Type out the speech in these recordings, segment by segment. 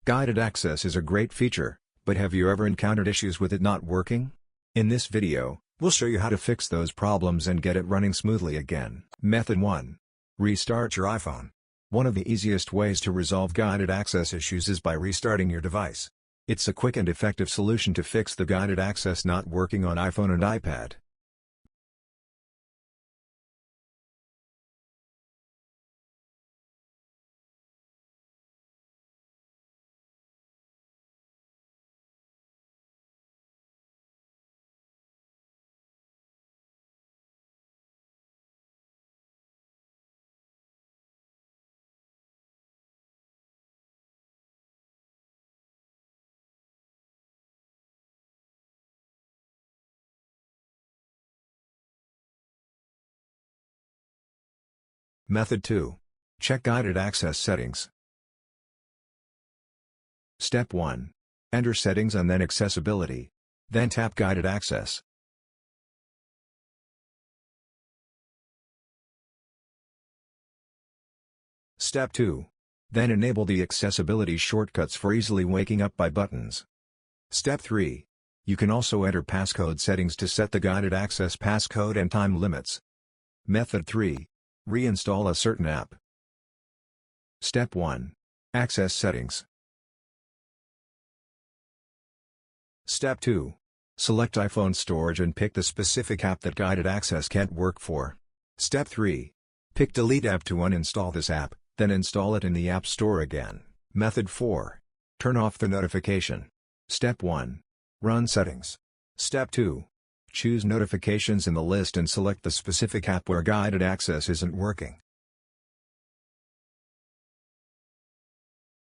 Guided access is a great feature, but have you ever encountered issues with it not working? In this video, we'll show you how to fix those problems and get it running smoothly again. Method 1. Restart your iPhone. One of the easiest ways to resolve guided access issues is by restarting your device. It's a quick and effective solution to fix the guided access not working on iPhone and iPad. Method 2. Check guided access settings. Step 1. Enter Settings and then Accessibility. Then tap Guided Access. Step 2. Then enable the accessibility shortcuts for easily waking up by buttons. Step 3. You can also enter passcode settings to set the guided access passcode and time limits. Method 3. Reinstall a certain app. Step 1. Access settings. Step 2. Select iPhone storage and pick the specific app that guided access can't work for. Step 3. Pick Delete app to uninstall this app, then install it in the App Store again. Method 4. Turn off the notification. Step 1. Run settings. Step 2. Choose notifications in the list and select the specific app where guided access isn't working.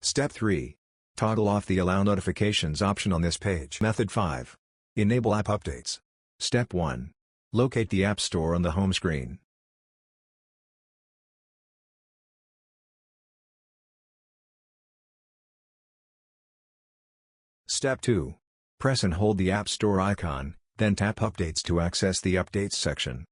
Step 3. Toggle off the Allow Notifications option on this page. Method 5. Enable app updates. Step 1. Locate the App Store on the home screen. Step 2. Press and hold the App Store icon, then tap Updates to access the Updates section.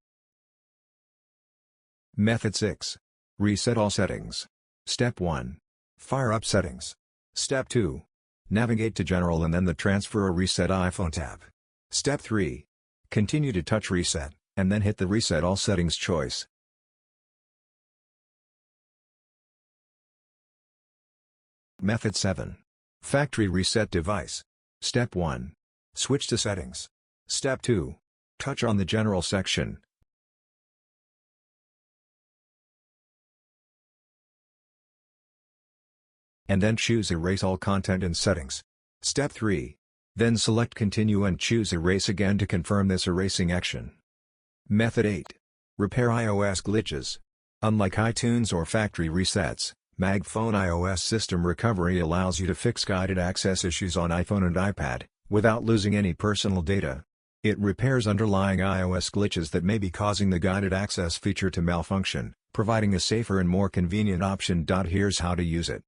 Method 6. Reset all settings. Step 1. Fire up settings. Step 2. Navigate to General and then the Transfer or Reset iPhone tab. Step 3. Continue to touch Reset, and then hit the Reset All Settings choice. Method 7. Factory Reset Device. Step 1. Switch to Settings. Step 2. Touch on the General section. And then choose Erase All Content in Settings. Step 3. Then select Continue and choose Erase again to confirm this erasing action. Method 8. Repair iOS glitches. Unlike iTunes or factory resets, MagFone iOS system recovery allows you to fix guided access issues on iPhone and iPad, without losing any personal data. It repairs underlying iOS glitches that may be causing the guided access feature to malfunction, providing a safer and more convenient option. Here's how to use it.